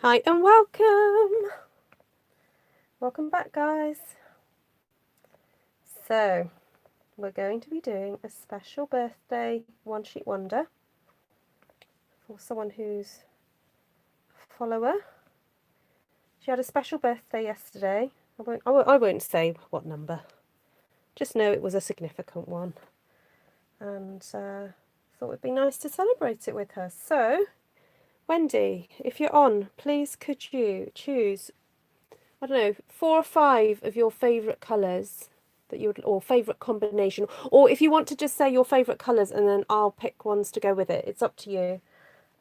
Hi and welcome. Welcome back, guys. So, we're going to be doing a special birthday one-sheet wonder for someone who's a follower. She had a special birthday yesterday. I won't say what number. Just know it was a significant one. And thought it'd be nice to celebrate it with her. So, Wendy, if you're on, please could you choose, I don't know, 4 or 5 of your favourite colours that you would, or favourite combination, or if you want to just say your favourite colours and then I'll pick ones to go with it. It's up to you.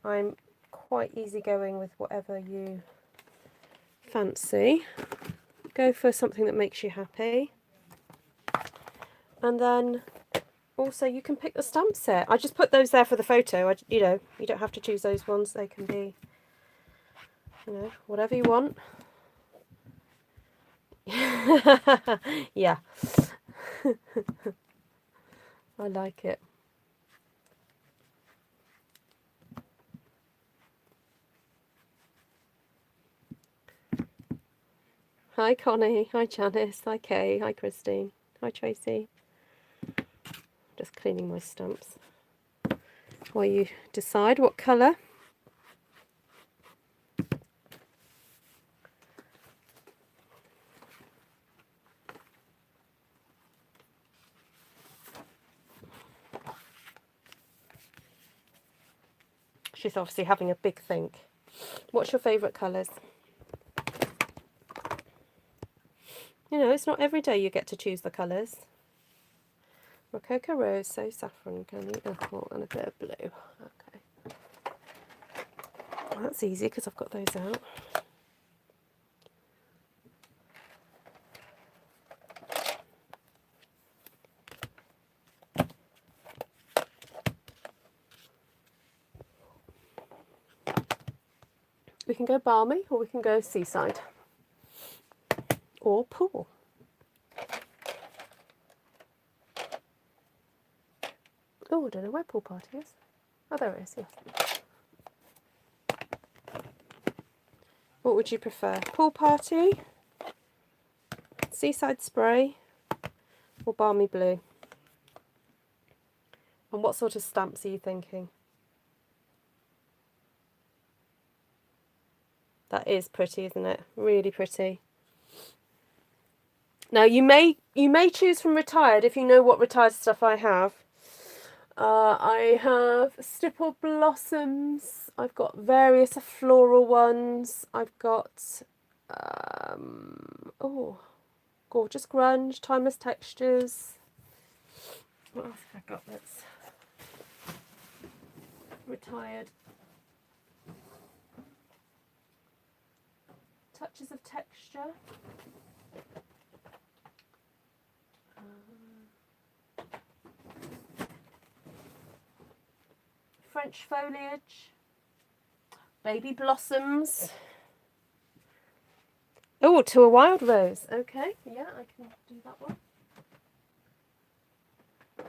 I'm quite easygoing with whatever you fancy. Go for something that makes you happy. And then also you can pick the stamp set. I just put those there for the photo. You don't have to choose those ones. They can be, whatever you want. Yeah. I like it. Hi Connie, hi Janice, hi Kay, hi Christine, hi Tracy. Just cleaning my stamps while you decide what colour. She's obviously having a big think. What's your favourite colours? It's not every day you get to choose the colours. Rococo Rose, So Saffron, Candy Apple, and a bit of blue. Okay. Well, that's easy because I've got those out. We can go balmy or we can go seaside. Or pool. Oh, I don't know where pool party is. Oh, there it is, yes. What would you prefer? Pool party, seaside spray, or balmy blue? And what sort of stamps are you thinking? That is pretty, isn't it? Really pretty. Now you may choose from retired if you know what retired stuff I have. I have stipple blossoms. I've got various floral ones. I've got gorgeous grunge, timeless textures. What else have I got that's retired? Touches of texture. French foliage. Baby blossoms. Oh, to a wild rose. Okay, yeah, I can do that one. Do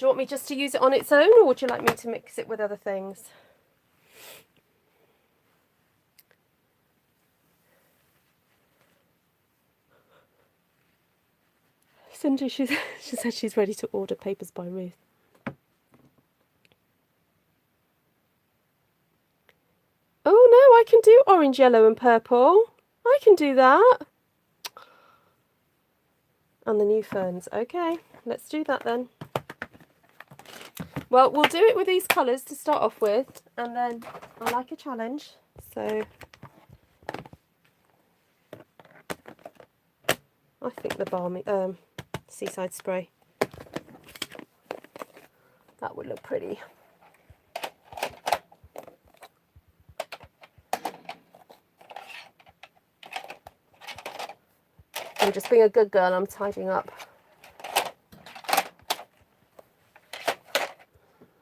you want me just to use it on its own, or would you like me to mix it with other things? Cindy, she said she's ready to order papers by Ruth. Oh no, I can do orange, yellow and purple. I can do that. And the new ferns. Okay, let's do that then. Well, we'll do it with these colours to start off with, and then I like a challenge, so I think the balmy seaside spray, that would look pretty. I'm just being a good girl, I'm tidying up.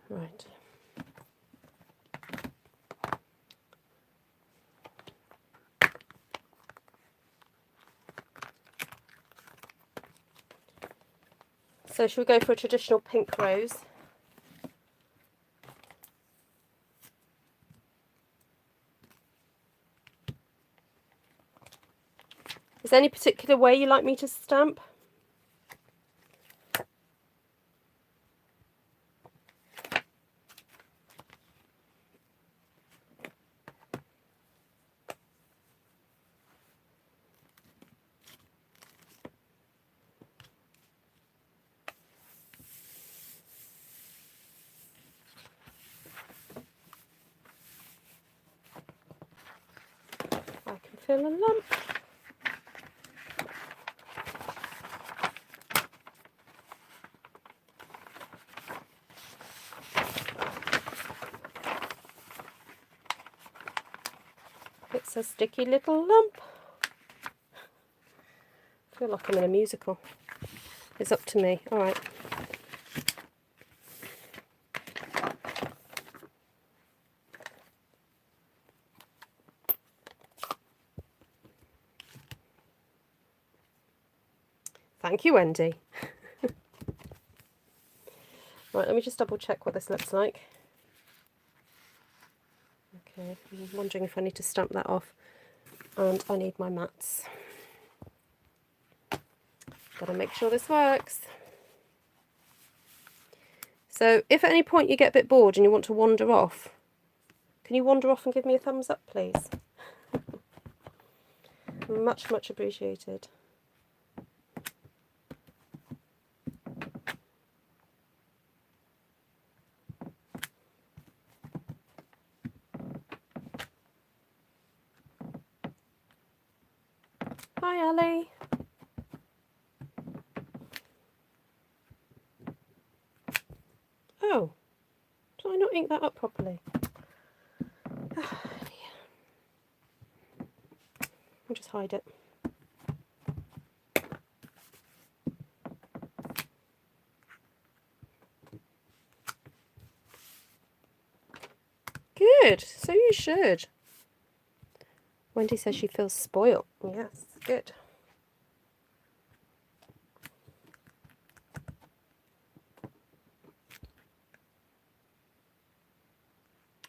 Right. So should we go for a traditional pink rose? Is there any particular way you like me to stamp? I can feel a lump. It's a sticky little lump. I feel like I'm in a musical. It's up to me. All right. Thank you, Wendy. Right, let me just double check what this looks like. Okay, I'm wondering if I need to stamp that off. And I need my mats. Gotta make sure this works. So if at any point you get a bit bored and you want to wander off, can you wander off and give me a thumbs up, please? Much, much appreciated. Hi, Ali. Oh, did I not ink that up properly? I'll just hide it. Good, so you should. Wendy says she feels spoiled. Yes, good.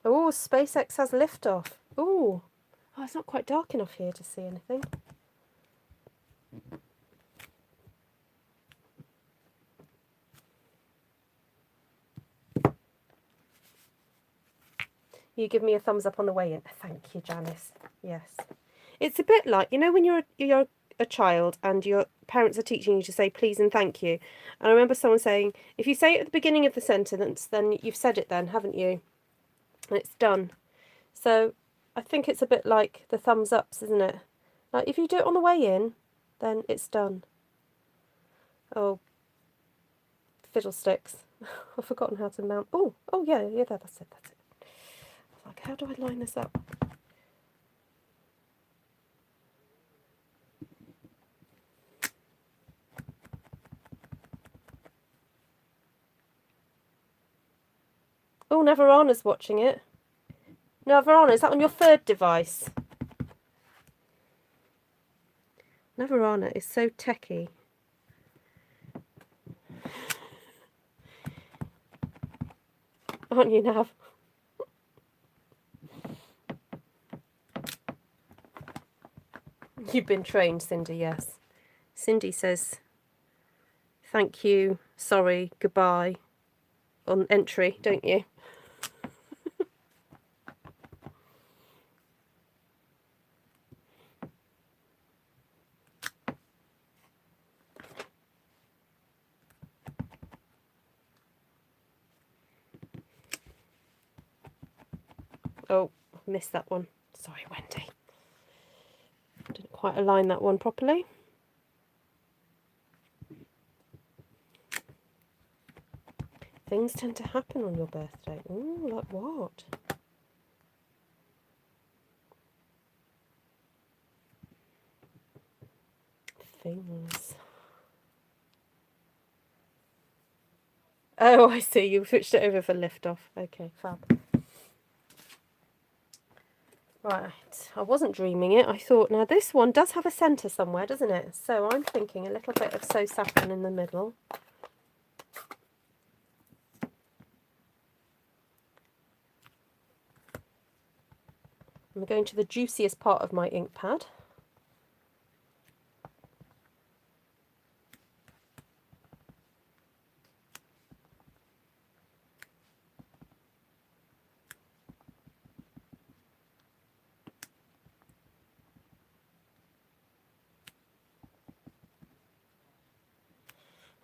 Oh, SpaceX has liftoff. Oh, it's not quite dark enough here to see anything. You give me a thumbs up on the way in. Thank you, Janice. Yes. It's a bit like, you know, when you're a child and your parents are teaching you to say please and thank you. And I remember someone saying, if you say it at the beginning of the sentence, then you've said it then, haven't you? And it's done. So I think it's a bit like the thumbs ups, isn't it? Like if you do it on the way in, then it's done. Oh, fiddlesticks. I've forgotten how to mount. Oh, yeah, that's it. Like, how do I line this up? Oh, Neverana's watching it. Neverana, is that on your third device? Neverana is so techie. Aren't you, Nav? You've been trained, Cindy, yes. Cindy says, thank you, sorry, goodbye, on entry, don't you? Oh, missed that one. Sorry, Wendy. Didn't quite align that one properly. Things tend to happen on your birthday. Ooh, like what? Things. Oh, I see. You switched it over for liftoff. Okay, fab. Right, I wasn't dreaming it. I thought, now this one does have a centre somewhere, doesn't it? So I'm thinking a little bit of So Saffron in the middle. I'm going to the juiciest part of my ink pad.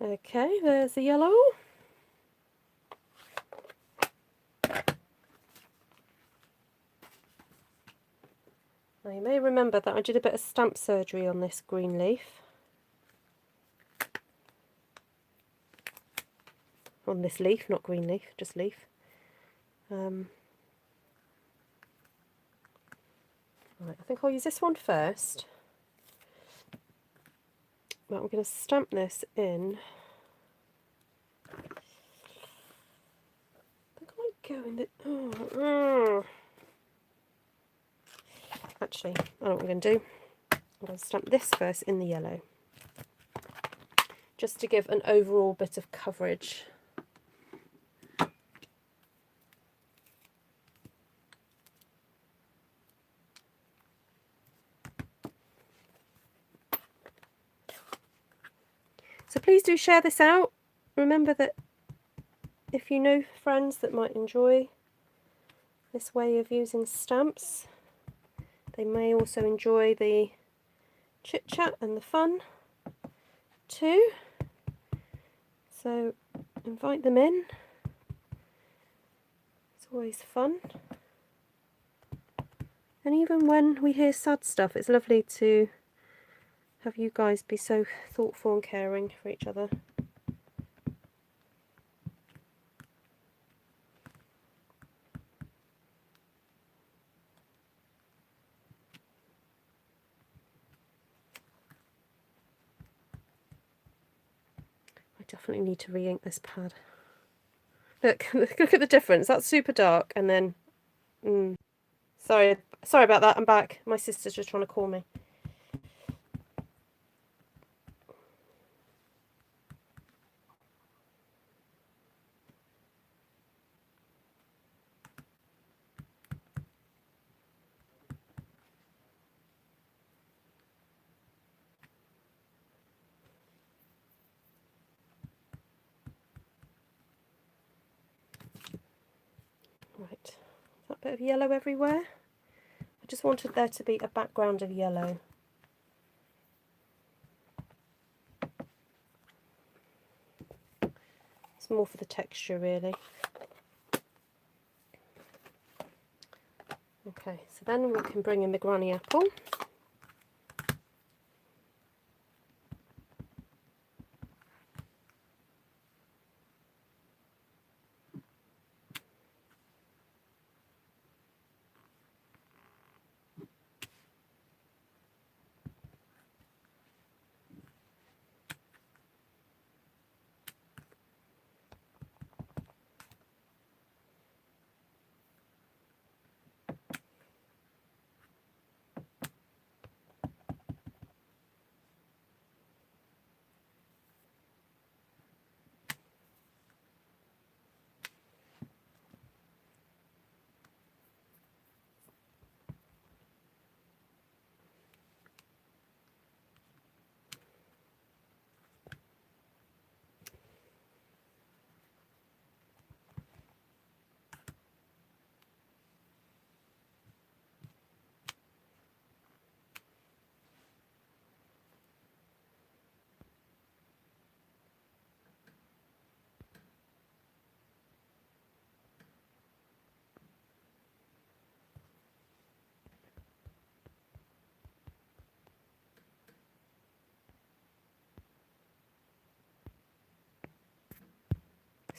Okay, there's the yellow. Now you may remember that I did a bit of stamp surgery on this green leaf. On this leaf, not green leaf, just leaf. Right, I think I'll use this one first. But I'm going to stamp this in. I think I might go in the... Actually, I know what I'm going to do. I'm going to stamp this first in the yellow, just to give an overall bit of coverage. So please do share this out. Remember that if you know friends that might enjoy this way of using stamps, they may also enjoy the chit chat and the fun too. So invite them in. It's always fun. And even when we hear sad stuff, it's lovely to have you guys be so thoughtful and caring for each other. I definitely need to re-ink this pad. Look, look at the difference. That's super dark, and then... Sorry about that. I'm back. My sister's just trying to call me. Right, that bit of yellow everywhere. I just wanted there to be a background of yellow. It's more for the texture, really. Okay, so then we can bring in the granny apple.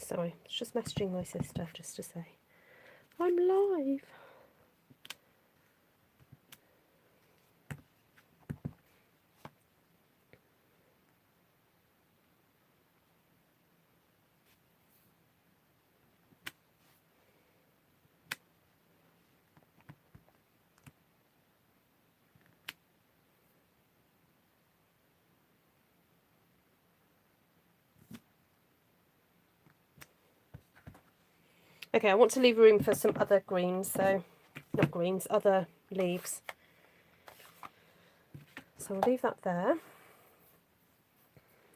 Sorry, it's just messaging my sister just to say I'm live. Okay, I want to leave room for some other greens, so not greens, other leaves. So I'll leave that there.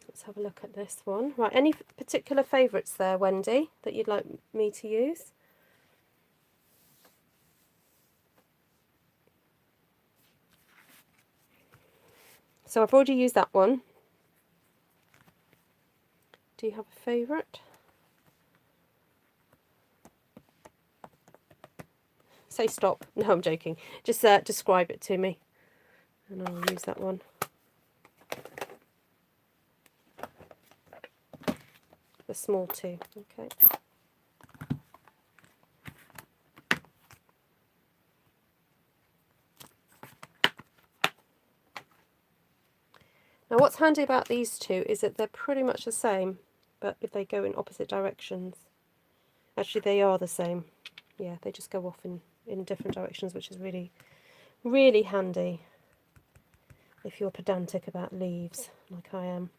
Let's have a look at this one. Right, any particular favourites there, Wendy, that you'd like me to use? So I've already used that one. Do you have a favourite? Say stop. No, I'm joking. Just describe it to me. And I'll use that one. The small two. Okay. Now what's handy about these two is that they're pretty much the same, but if they go in opposite directions. Actually, they are the same. Yeah, they just go off in different directions, which is really, really handy if you're pedantic about leaves, like I am.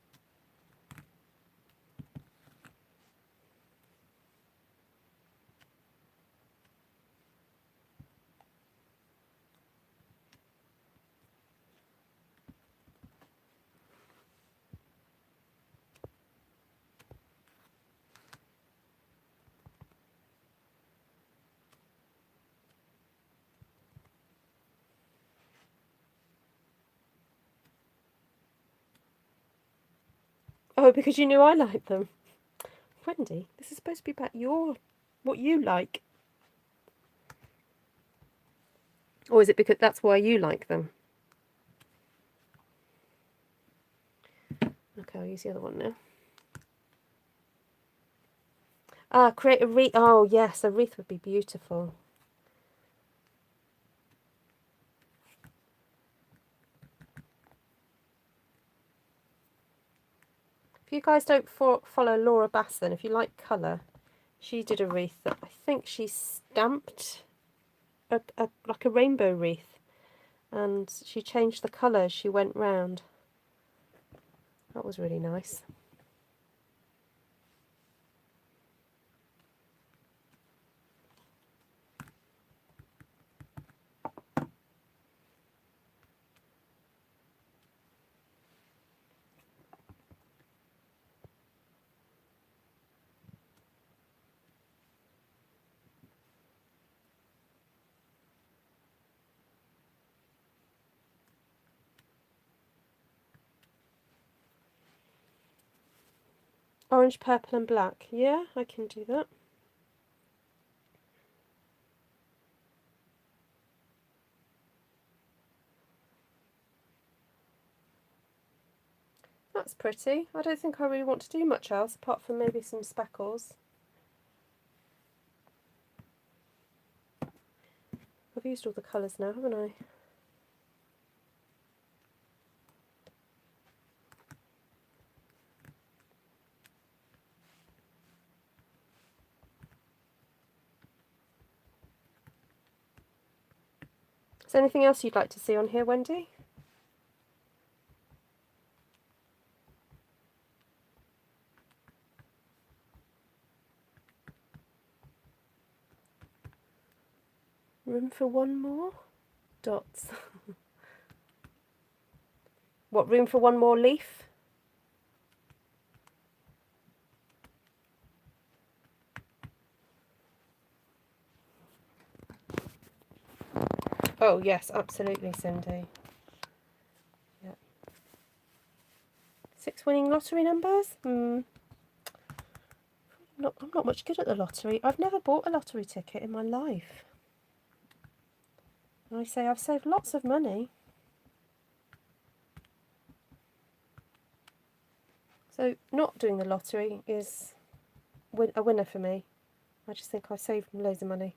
Oh, because you knew I liked them. Wendy, this is supposed to be about what you like. Or is it because that's why you like them? Okay, I'll use the other one now. Ah, create a wreath. Oh, yes, a wreath would be beautiful. If you guys don't follow Laura Bass, then if you like colour, she did a wreath that I think she stamped like a rainbow wreath, and she changed the colour as she went round. That was really nice. Orange, purple and black. Yeah, I can do that. That's pretty. I don't think I really want to do much else apart from maybe some speckles. I've used all the colours now, haven't I? Is there anything else you'd like to see on here, Wendy? Room for one more? Dots. What, room for one more leaf? Oh yes, absolutely, Cindy. Yeah. 6 winning lottery numbers? I'm not much good at the lottery. I've never bought a lottery ticket in my life. And I say I've saved lots of money. So not doing the lottery is a winner for me. I just think I've saved loads of money.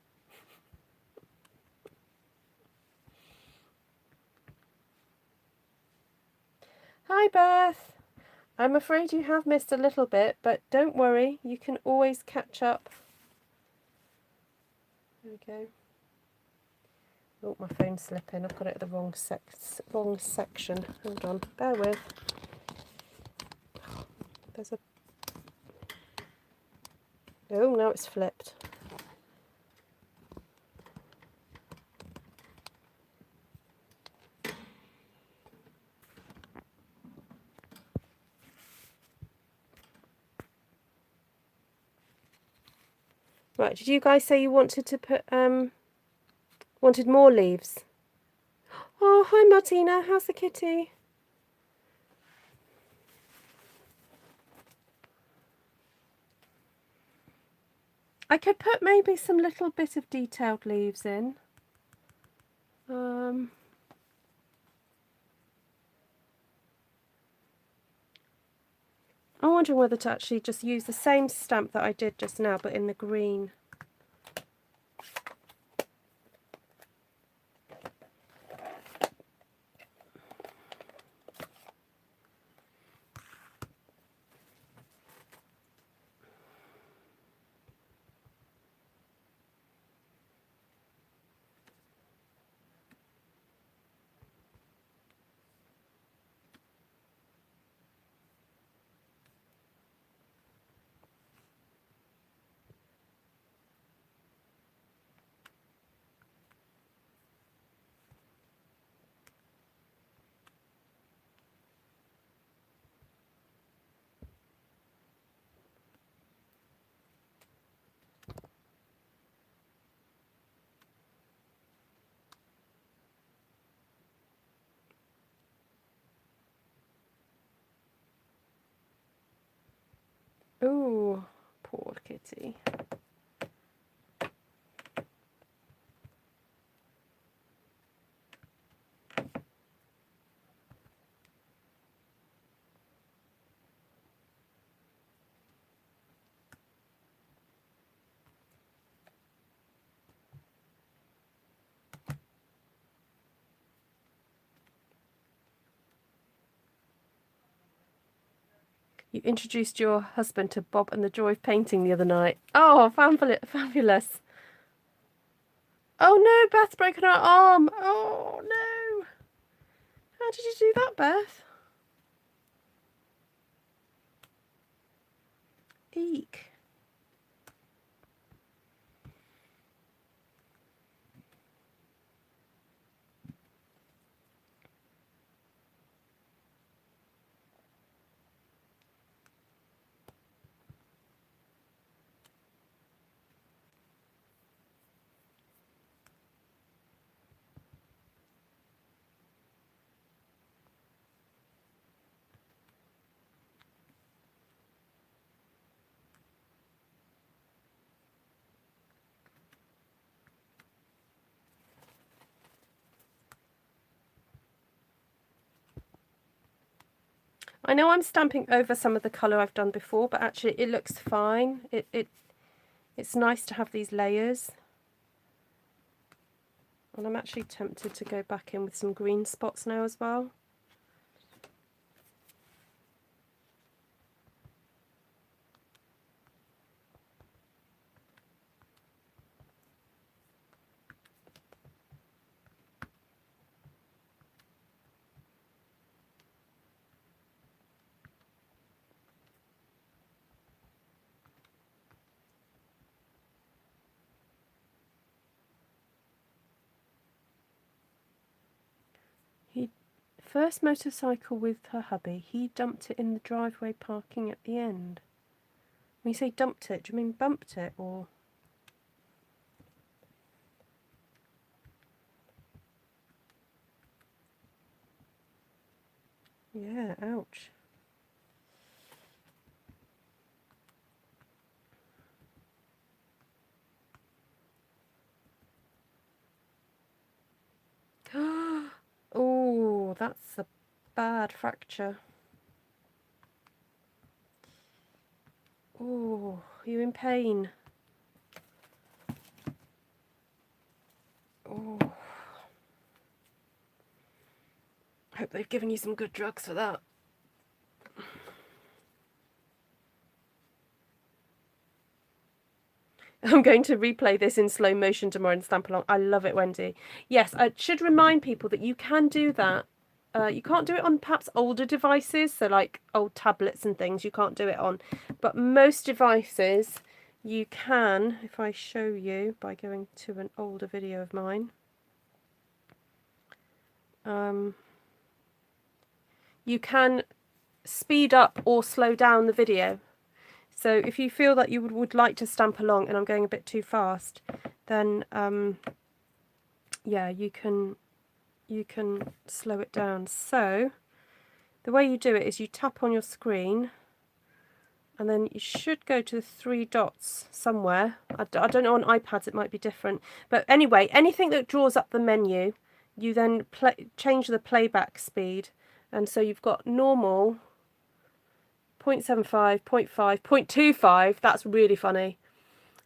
Hi Beth! I'm afraid you have missed a little bit, but don't worry, you can always catch up. There we go. Oh, my phone's slipping. I've got it at the wrong section. Hold on, bear with. There's a... Oh, now it's flipped. Right, did you guys say you wanted to put, wanted more leaves? Oh, hi Martina, how's the kitty? I could put maybe some little bit of detailed leaves in. I'm wondering whether to actually just use the same stamp that I did just now, but in the green. Ooh, poor kitty. You introduced your husband to Bob and the Joy of Painting the other night. Oh, fabulous. Oh no, Beth's broken her arm. Oh no. How did you do that, Beth? Eek. I know I'm stamping over some of the colour I've done before, but actually it looks fine. It's nice to have these layers. And I'm actually tempted to go back in with some green spots now as well. First motorcycle with her hubby, he dumped it in the driveway parking at the end. When you say dumped it, do you mean bumped it or? Yeah, ouch. Oh, that's a bad fracture. Oh, are you in pain? Oh. Hope they've given you some good drugs for that. I'm going to replay this in slow motion tomorrow and stamp along. I love it, Wendy. Yes, I should remind people that you can do that. You can't do it on perhaps older devices, so like old tablets and things, you can't do it on. But most devices you can, if I show you by going to an older video of mine. You can speed up or slow down the video. So if you feel that you would like to stamp along and I'm going a bit too fast, then yeah, you can slow it down. So the way you do it is you tap on your screen and then you should go to the 3 dots somewhere. I don't know, on iPads it might be different, but anyway, anything that draws up the menu, you then change the playback speed, and so you've got normal, 0.75, 0.5, 0.25, that's really funny,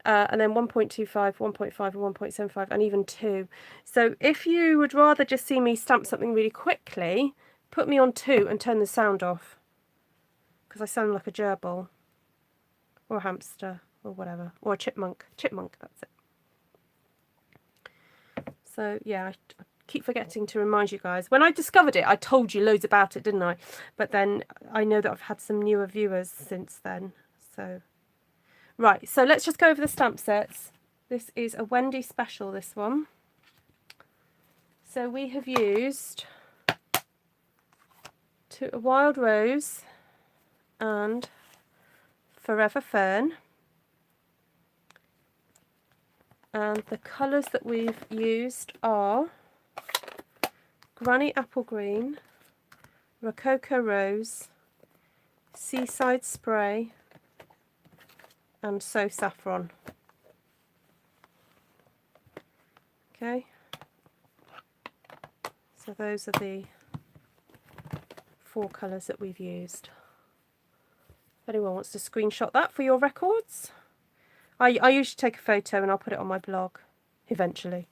and then 1.25, 1.5, and 1.75, and even 2. So if you would rather just see me stamp something really quickly, put me on 2 and turn the sound off, because I sound like a gerbil, or a hamster, or whatever, or a chipmunk. Chipmunk, that's it. So yeah, I keep forgetting to remind you guys. When I discovered it, I told you loads about it, didn't I? But then I know that I've had some newer viewers since then. So right, so let's just go over the stamp sets. This is a Wendy special, this one. So we have used a Wild Rose and Forever Fern. And the colours that we've used are Granny Apple Green, Rococo Rose, Seaside Spray, and So Saffron. Okay, so those are the 4 colours that we've used. If anyone wants to screenshot that for your records, I usually take a photo and I'll put it on my blog eventually.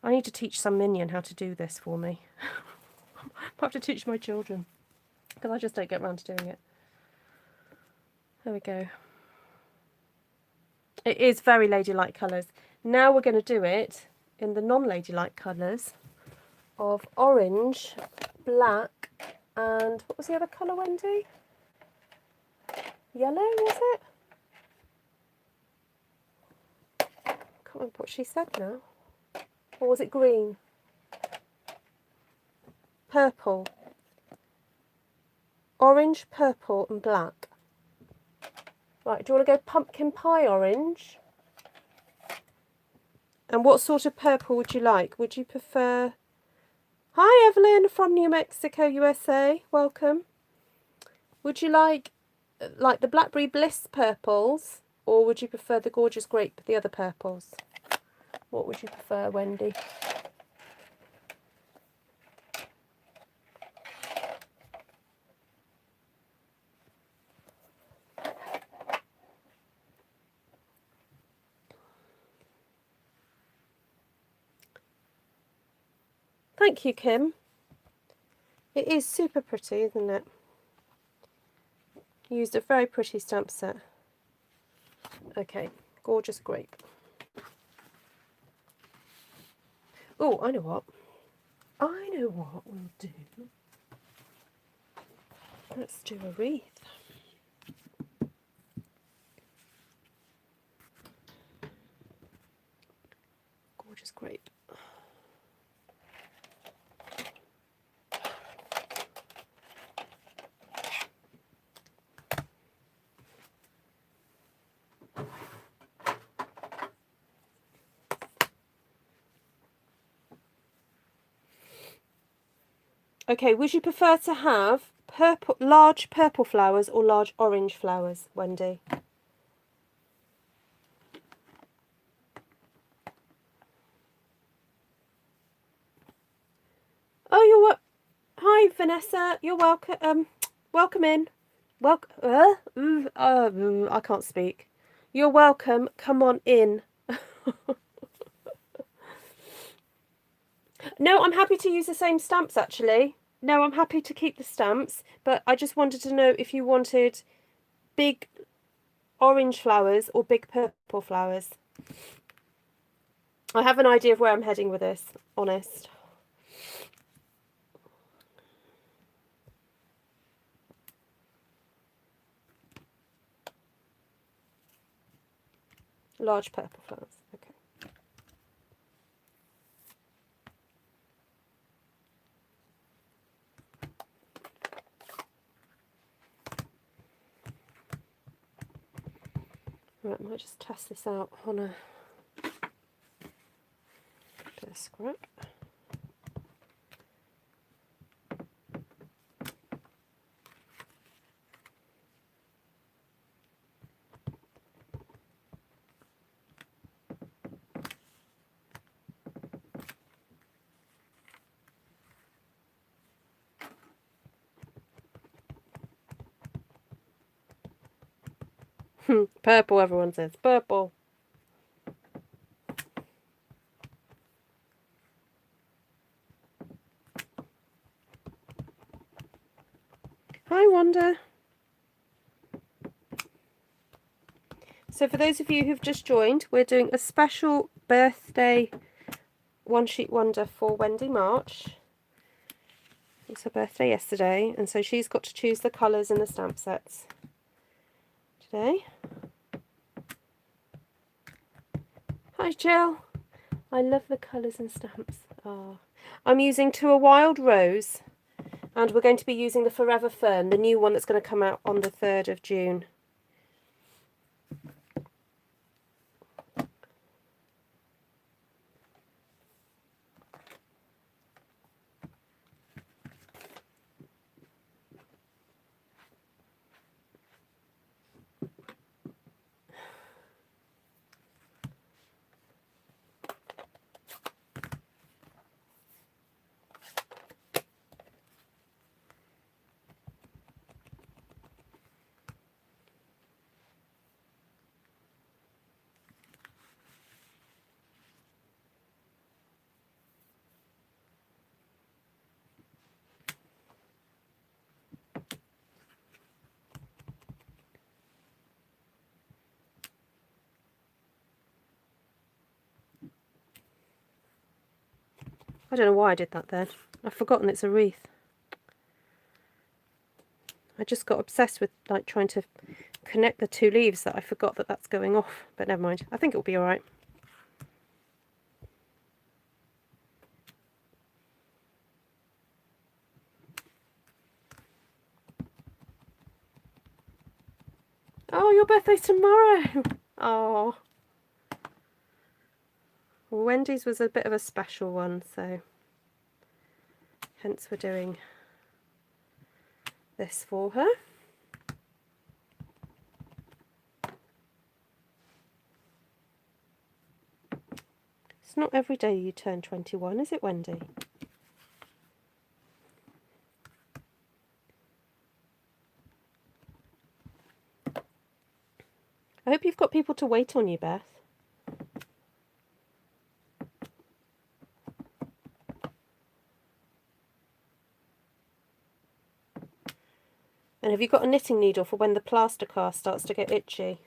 I need to teach some minion how to do this for me. I have to teach my children, because I just don't get around to doing it. There we go. It is very ladylike colours. Now we're going to do it in the non-ladylike colours of orange, black, and what was the other colour, Wendy? Yellow, was it? Can't remember what she said now. Or was it green? Purple. Orange, purple, and black. Right, do you want to go pumpkin pie orange? And what sort of purple would you like? Would you prefer... Hi, Evelyn from New Mexico, USA. Welcome. Would you like the Blackberry Bliss purples, or would you prefer the Gorgeous Grape, the other purples? What would you prefer, Wendy? Thank you, Kim. It is super pretty, isn't it? Used a very pretty stamp set. Okay, Gorgeous Grape. Oh, I know what. I know what we'll do. Let's do a wreath. Gorgeous Grape. Okay, would you prefer to have large purple flowers or large orange flowers, Wendy? Oh, hi, Vanessa. You're welcome. Welcome in. I can't speak. You're welcome. Come on in. No, I'm happy to use the same stamps, actually. No, I'm happy to keep the stamps, but I just wanted to know if you wanted big orange flowers or big purple flowers. I have an idea of where I'm heading with this, honest. Large purple flowers, okay. Right, I might just test this out on a bit of scrap. Purple, everyone says. Purple. Hi, Wanda. So for those of you who've just joined, we're doing a special birthday one sheet wonder for Wendy March. It was her birthday yesterday, and so she's got to choose the colours in the stamp sets today. Hi, Jill. I love the colours and stamps. Oh. I'm using To a Wild Rose, and we're going to be using the Forever Fern, the new one that's going to come out on the 3rd of June. I don't know why I did that then. I've forgotten it's a wreath. I just got obsessed with like trying to connect the two leaves that I forgot that that's going off. But never mind. I think it'll be alright. Oh, your birthday's tomorrow. Oh. Well, Wendy's was a bit of a special one, so hence we're doing this for her. It's not every day you turn 21, is it, Wendy? I hope you've got people to wait on you, Beth. And have you got a knitting needle for when the plaster cast starts to get itchy?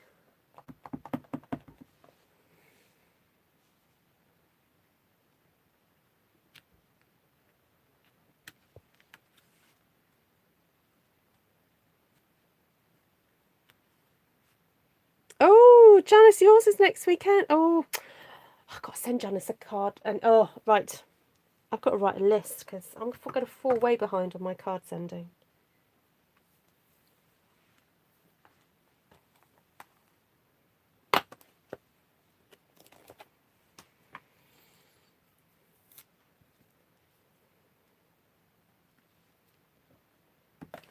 Oh, Janice, yours is next weekend. Oh, I've got to send Janice a card. And oh, right. I've got to write a list because I'm going to fall way behind on my card sending.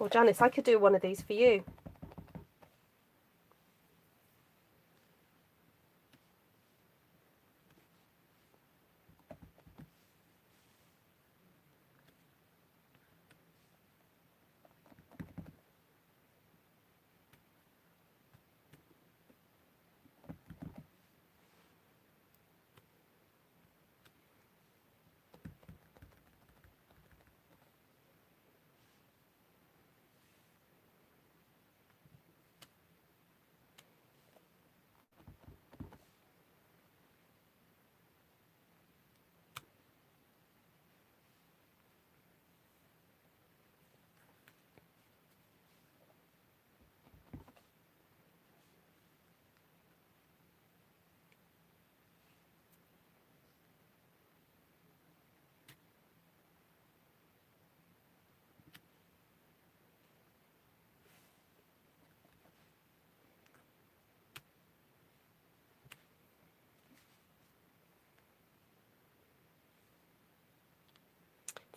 Well, Janice, I could do one of these for you.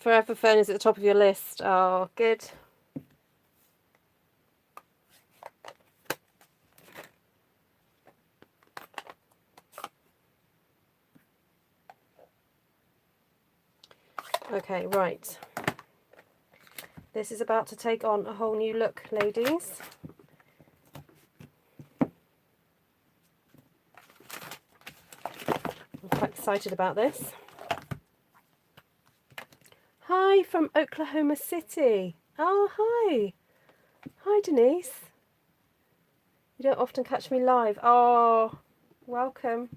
Forever Fern is at the top of your list. Oh, good. Okay, right. This is about to take on a whole new look, ladies. excited about this. Hi from Oklahoma City. Oh, hi. Hi, Denise. You don't often catch me live. Oh, welcome.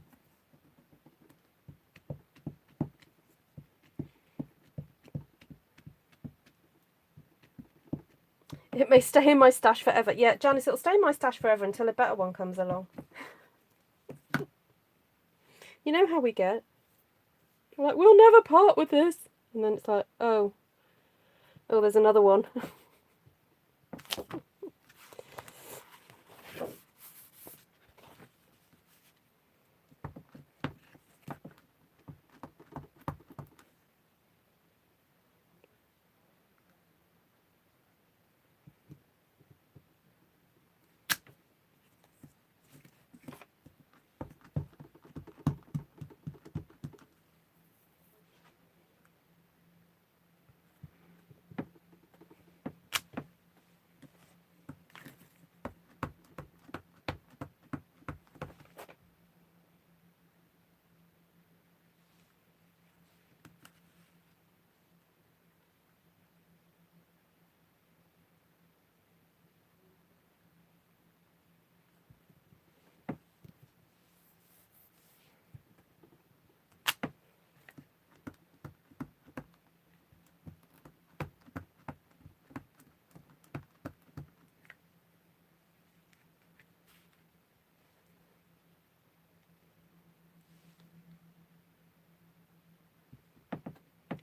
It may stay in my stash forever. Yeah, Janice, it'll stay in my stash forever until a better one comes along. You know how we get? We're like, we'll never part with this. And then it's like, oh, there's another one.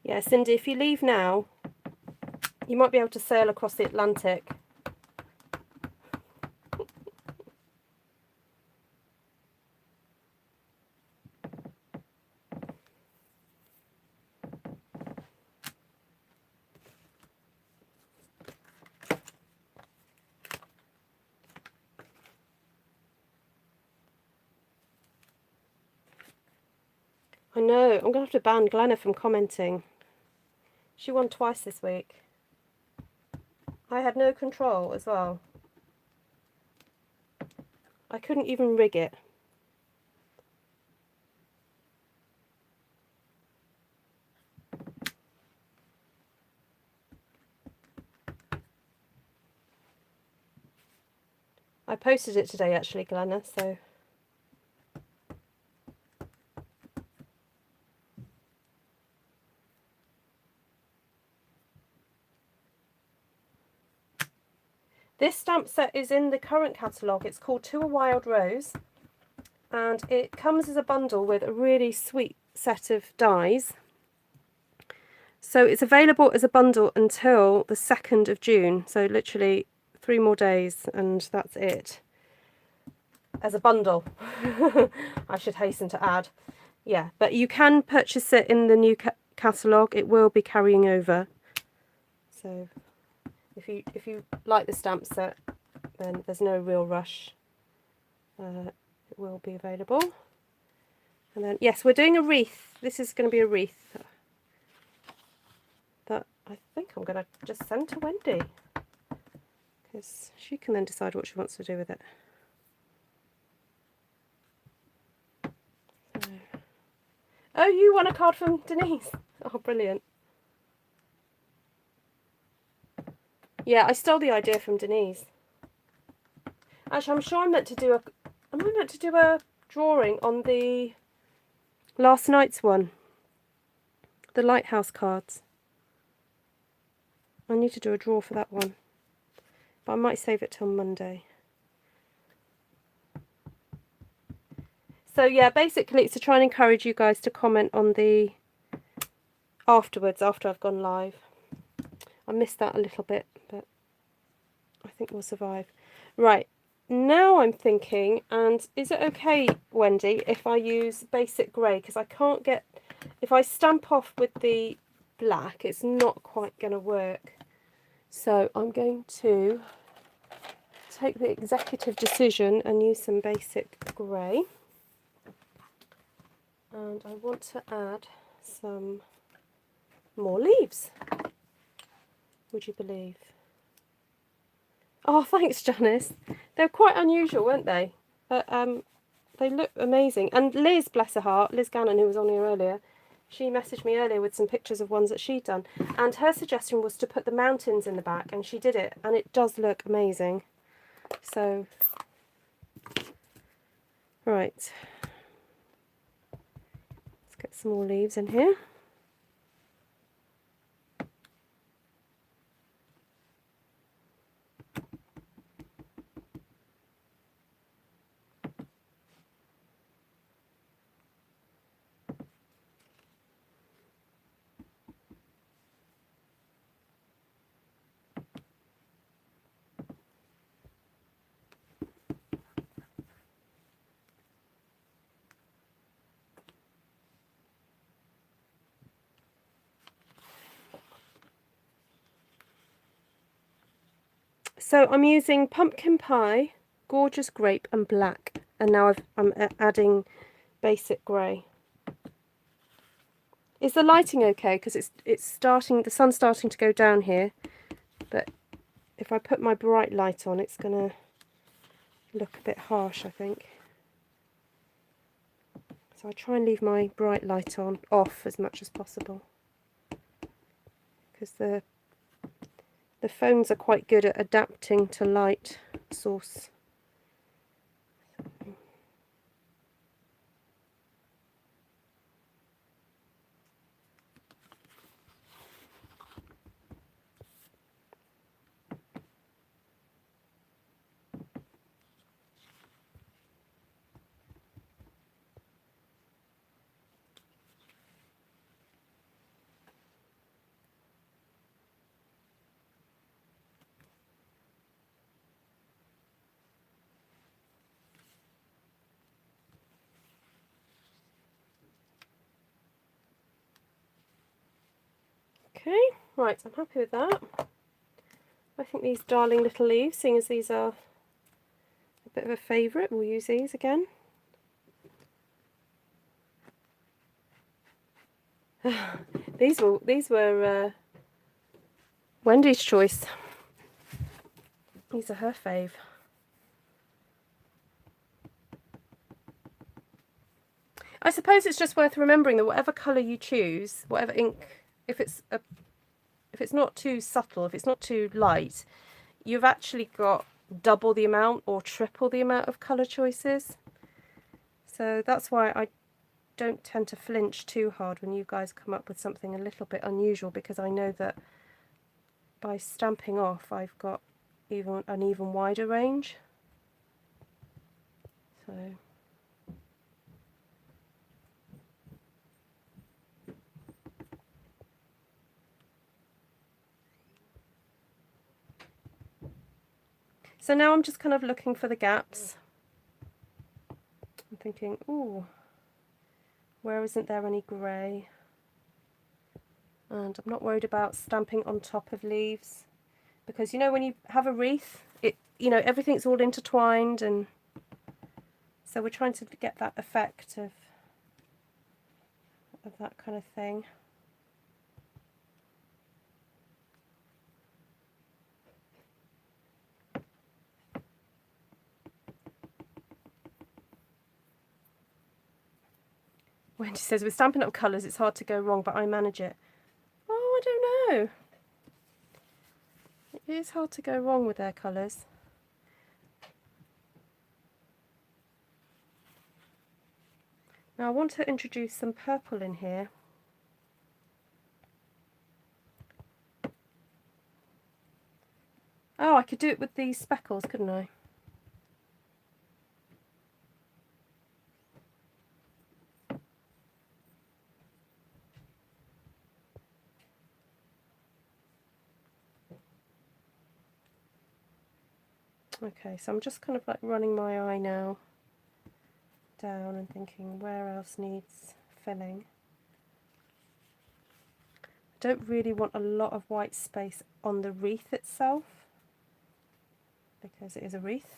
Yeah, Cindy, if you leave now, you might be able to sail across the Atlantic. I know, I'm going to have to ban Glenna from commenting. She won twice this week. I had no control as well. I couldn't even rig it. I posted it today actually, Glenna, so... This stamp set is in the current catalogue. It's called To a Wild Rose, and it comes as a bundle with a really sweet set of dies. So it's available as a bundle until the 2nd of June, so literally 3 more days and that's it. As a bundle, I should hasten to add. Yeah, but you can purchase it in the new catalogue. It will be carrying over. So if you like the stamp set, then there's no real rush. It will be available. And then, yes, we're doing a wreath. This is going to be a wreath that I think I'm going to just send to Wendy, because she can then decide what she wants to do with it. So. Oh, you won a card from Denise. Oh, brilliant. Yeah, I stole the idea from Denise. Actually, I'm sure I'm meant to do a drawing on the last night's one, the lighthouse cards. I need to do a draw for that one, but I might save it till Monday. So yeah, basically it's to try and encourage you guys to comment on the afterwards, after I've gone live. I missed that a little bit, but I think we'll survive. Right, now I'm thinking, and is it okay, Wendy, if I use basic grey? Because I can't get, if I stamp off with the black, it's not quite going to work. So I'm going to take the executive decision and use some basic grey. And I want to add some more leaves, would you believe? Oh, thanks, Janice. They're quite unusual, weren't they? But They look amazing. And Liz, bless her heart, Liz Gannon, who was on here earlier, she messaged me earlier with some pictures of ones that she'd done. And her suggestion was to put the mountains in the back, and she did it, and it does look amazing. So, right. Let's get some more leaves in here. So I'm using pumpkin pie, gorgeous grape and black, and now I'm adding basic grey. Is the lighting okay? Because it's starting, the sun's starting to go down here, but if I put my bright light on, it's going to look a bit harsh, I think. So I try and leave my bright light on off as much as possible, because the phones are quite good at adapting to light source. Okay, right, I'm happy with that. I think these darling little leaves, seeing as these are a bit of a favourite, we'll use these again. These were Wendy's choice. These are her fave. I suppose it's just worth remembering that whatever colour you choose, whatever ink, if it's not too subtle, if it's not too light, you've actually got double the amount or triple the amount of colour choices. So that's why I don't tend to flinch too hard when you guys come up with something a little bit unusual, because I know that by stamping off I've got an even wider range. So now I'm just kind of looking for the gaps. I'm thinking, ooh, where isn't there any grey? And I'm not worried about stamping on top of leaves, because you know when you have a wreath, everything's all intertwined, and so we're trying to get that effect of that kind of thing. Wendy says, with Stampin' Up! Colours, it's hard to go wrong, but I manage it. Oh, I don't know. It is hard to go wrong with their colours. Now I want to introduce some purple in here. Oh, I could do it with these speckles, couldn't I? Okay, so I'm just kind of like running my eye now down and thinking where else needs filling. I don't really want a lot of white space on the wreath itself, because it is a wreath.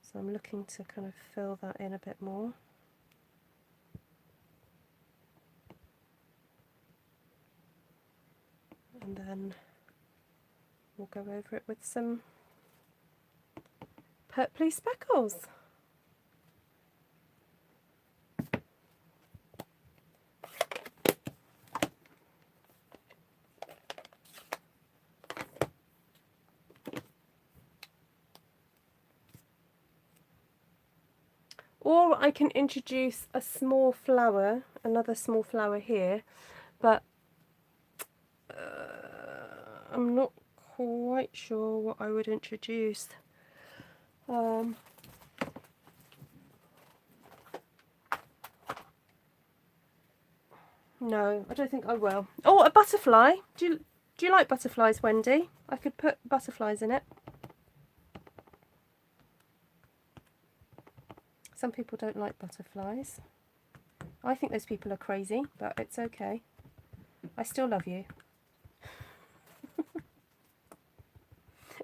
So I'm looking to kind of fill that in a bit more. And then we'll go over it with some purpley speckles. that I can introduce a small flower, another small flower here, but I'm not quite sure what I would introduce. No, I don't think I will. Oh, a butterfly. Do you like butterflies, Wendy? I could put butterflies in it. Some people don't like butterflies. I think those people are crazy, but it's okay. I still love you.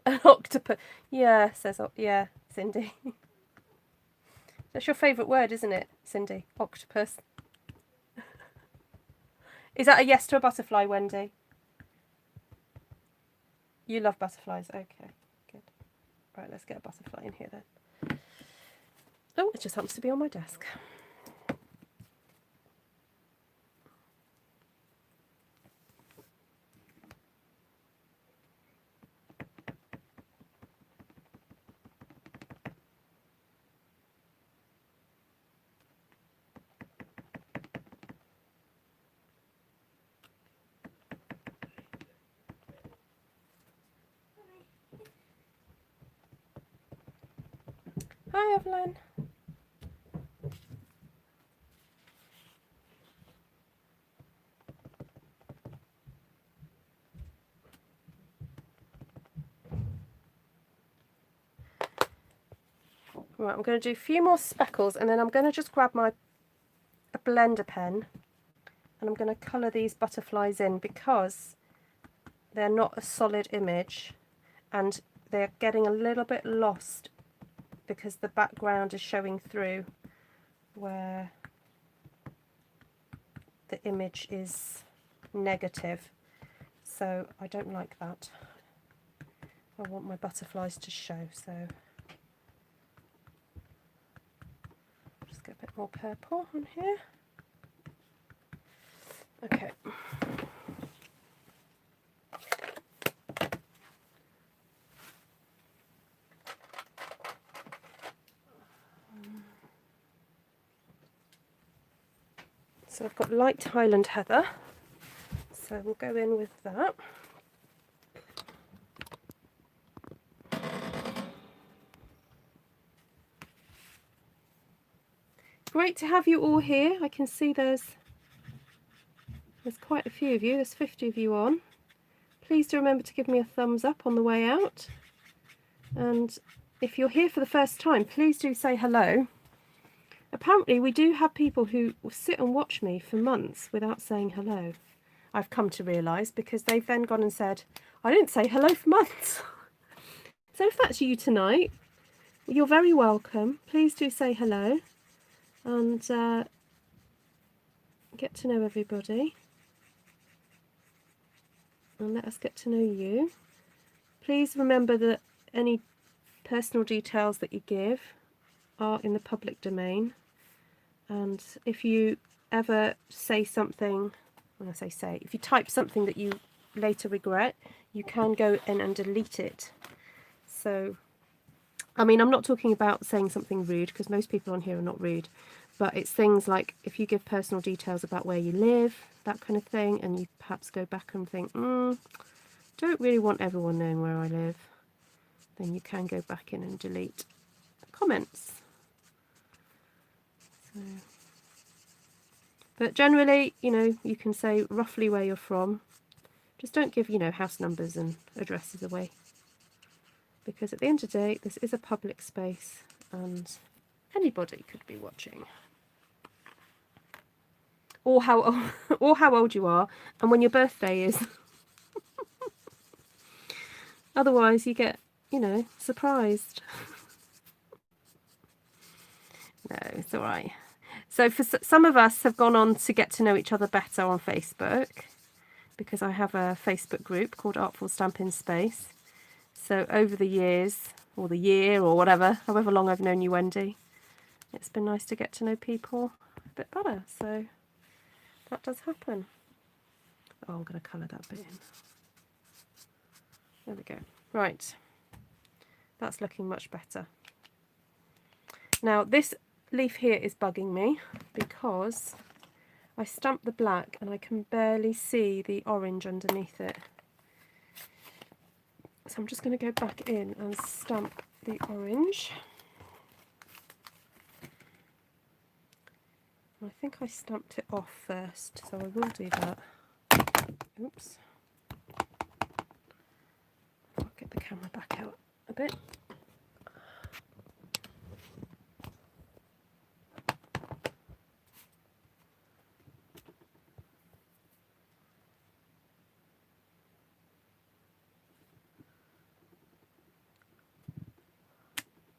An octopus. Yeah, says, yeah, Cindy. That's your favourite word, isn't it, Cindy? Octopus. Is that a yes to a butterfly, Wendy? You love butterflies. Okay, good. Right, let's get a butterfly in here then. Oh, it just happens to be on my desk. Hi, Evelyn. Right, I'm going to do a few more speckles and then I'm going to just grab a blender pen and I'm going to colour these butterflies in because they're not a solid image and they're getting a little bit lost because the background is showing through where the image is negative. So I don't like that. I want my butterflies to show, so just get a bit more purple on here. Okay. So I've got light Highland heather, so we'll go in with that. Great to have you all here. I can see there's quite a few of you. There's 50 of you on. Please do remember to give me a thumbs up on the way out. And if you're here for the first time, please do say hello. Apparently we do have people who will sit and watch me for months without saying hello. I've come to realise because they've then gone and said, I didn't say hello for months. So if that's you tonight, you're very welcome. Please do say hello and get to know everybody. And let us get to know you. Please remember that any personal details that you give are in the public domain. And if you ever say something, when I say, if you type something that you later regret, you can go in and delete it. So, I mean, I'm not talking about saying something rude, because most people on here are not rude, but it's things like if you give personal details about where you live, that kind of thing, and you perhaps go back and think, don't really want everyone knowing where I live, then you can go back in and delete comments. So, but generally, you know, you can say roughly where you're from. Just don't give, you know, house numbers and addresses away. Because at the end of the day, this is a public space and anybody could be watching. Or how old you are and when your birthday is. Otherwise you get, you know, surprised. No, it's all right. So for some of us have gone on to get to know each other better on Facebook, because I have a Facebook group called Artful Stampin Space. So over the years, or the year, or whatever, however long I've known you, Wendy, it's been nice to get to know people a bit better. So that does happen. Oh, I'm going to colour that bit in. There we go. Right. That's looking much better. Now this leaf here is bugging me because I stamped the black and I can barely see the orange underneath it. So I'm just going to go back in and stamp the orange. I think I stamped it off first, so I will do that. Oops. I'll get the camera back out a bit.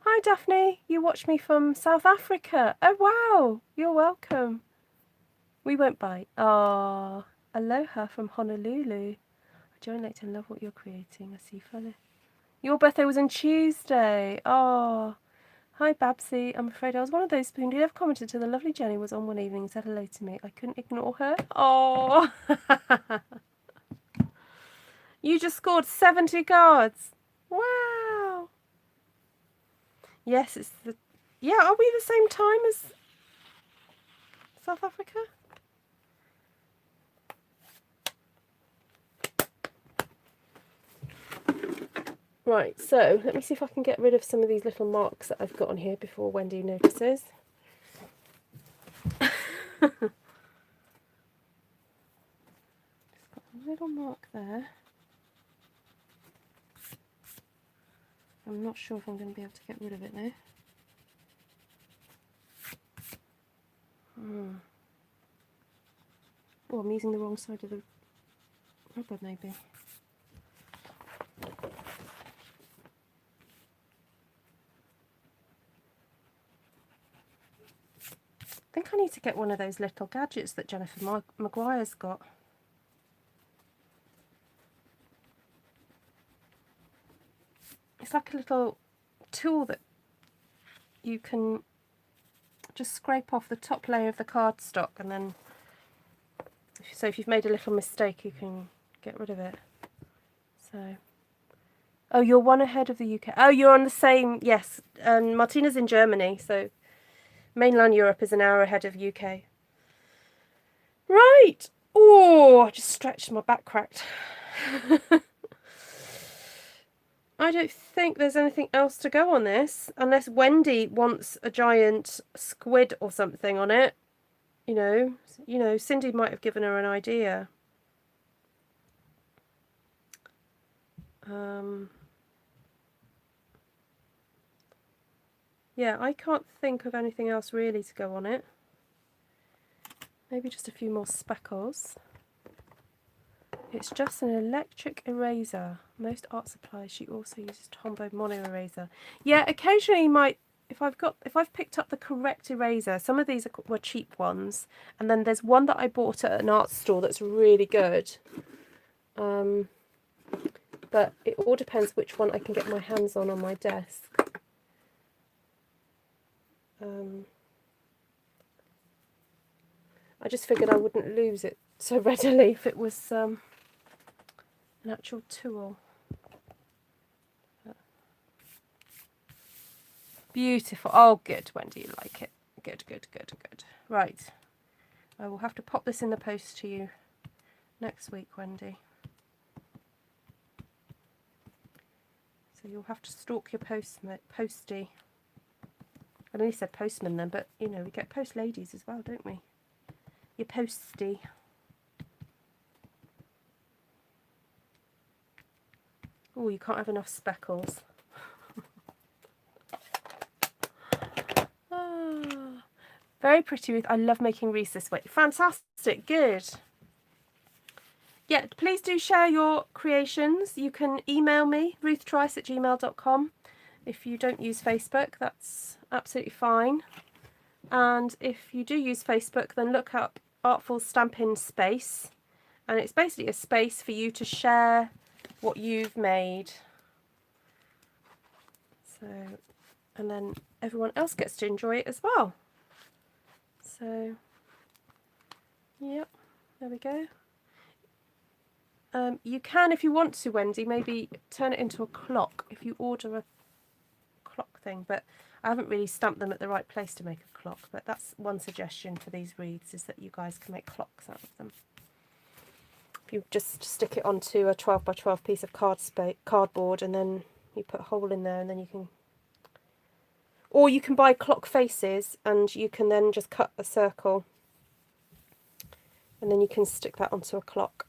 Hi Daphne, you watch me from South Africa. Oh wow, you're welcome. We won't bite. Ah, aloha from Honolulu. I join late and love what you're creating. I see fella. Your birthday was on Tuesday. Oh, hi Babsy. I'm afraid I was one of those who never commented till the lovely Jenny was on one evening and said hello to me. I couldn't ignore her. Oh, you just scored 70 cards. Wow. Yes, it's the... Yeah, are we the same time as South Africa? Right, so let me see if I can get rid of some of these little marks that I've got on here before Wendy notices. Just got a little mark there. I'm not sure if I'm going to be able to get rid of it now. Oh, I'm using the wrong side of the rubber maybe. I think I need to get one of those little gadgets that Jennifer Maguire's got. It's like a little tool that you can just scrape off the top layer of the cardstock, and then, so if you've made a little mistake, you can get rid of it. So, oh, you're one ahead of the UK. Oh, you're on the same, yes. Martina's in Germany, so mainland Europe is an hour ahead of UK. Right. Oh, I just stretched, my back cracked. I don't think there's anything else to go on this, unless Wendy wants a giant squid or something on it. You know, Cindy might have given her an idea. Yeah, I can't think of anything else really to go on it. Maybe just a few more speckles. It's just an electric eraser. Most art supplies, she also uses Tombow mono eraser. Yeah, occasionally you might, if I've picked up the correct eraser, some of these were cheap ones, and then there's one that I bought at an art store that's really good. But it all depends which one I can get my hands on my desk. I just figured I wouldn't lose it so readily if it was an actual tool. Beautiful. Oh, good, Wendy, you like it. Good, good, good, good. Right. I will have to pop this in the post to you next week, Wendy. So you'll have to stalk your postie. I only said postman then, but you know, we get post ladies as well, don't we? Your postie. Oh, you can't have enough speckles. Very pretty, Ruth. I love making wreaths this way. Fantastic. Good. Yeah, please do share your creations. You can email me, ruthtrice@gmail.com. If you don't use Facebook, that's absolutely fine. And if you do use Facebook, then look up Artful Stampin Space. And it's basically a space for you to share what you've made. So, and then everyone else gets to enjoy it as well. So, yep, there we go. You can, if you want to, Wendy, maybe turn it into a clock if you order a clock thing. But I haven't really stamped them at the right place to make a clock, but that's one suggestion for these wreaths, is that you guys can make clocks out of them. If you just stick it onto a 12 by 12 piece of cardboard, and then you put a hole in there, and then you can, or you can buy clock faces and you can then just cut a circle and then you can stick that onto a clock.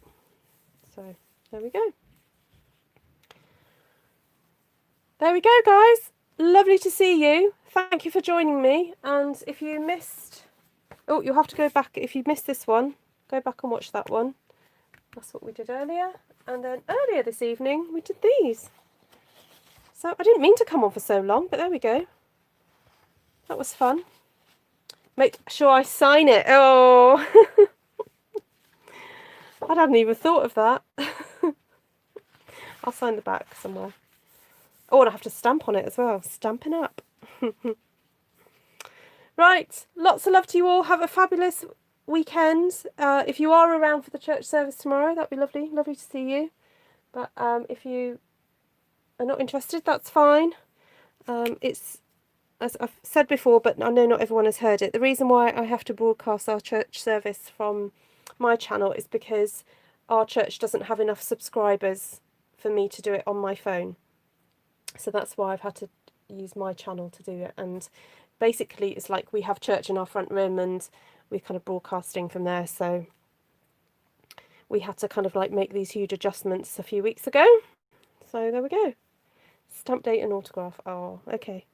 So there we go. There we go, guys. Lovely to see you. Thank you for joining me. And if you missed, oh, you'll have to go back. If you missed this one, go back and watch that one. That's what we did earlier. And then earlier this evening, we did these. So I didn't mean to come on for so long, but there we go. That was fun. Make sure I sign it. Oh, I hadn't even thought of that. I'll sign the back somewhere. Oh, and I have to stamp on it as well. Stampin' up. Right, lots of love to you all. Have a fabulous weekend. If you are around for the church service tomorrow, that'd be lovely. Lovely to see you. But if you are not interested, that's fine. It's, as I've said before, but I know not everyone has heard it. The reason why I have to broadcast our church service from my channel is because our church doesn't have enough subscribers for me to do it on my phone. So that's why I've had to use my channel to do it. And basically it's like we have church in our front room and we're kind of broadcasting from there. So we had to kind of like make these huge adjustments a few weeks ago. So there we go. Stamp date and autograph. Oh, okay.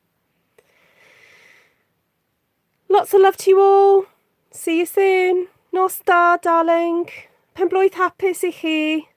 Lots of love to you all. See you soon. Nos da, darling. Pen blwydd hapus I chi.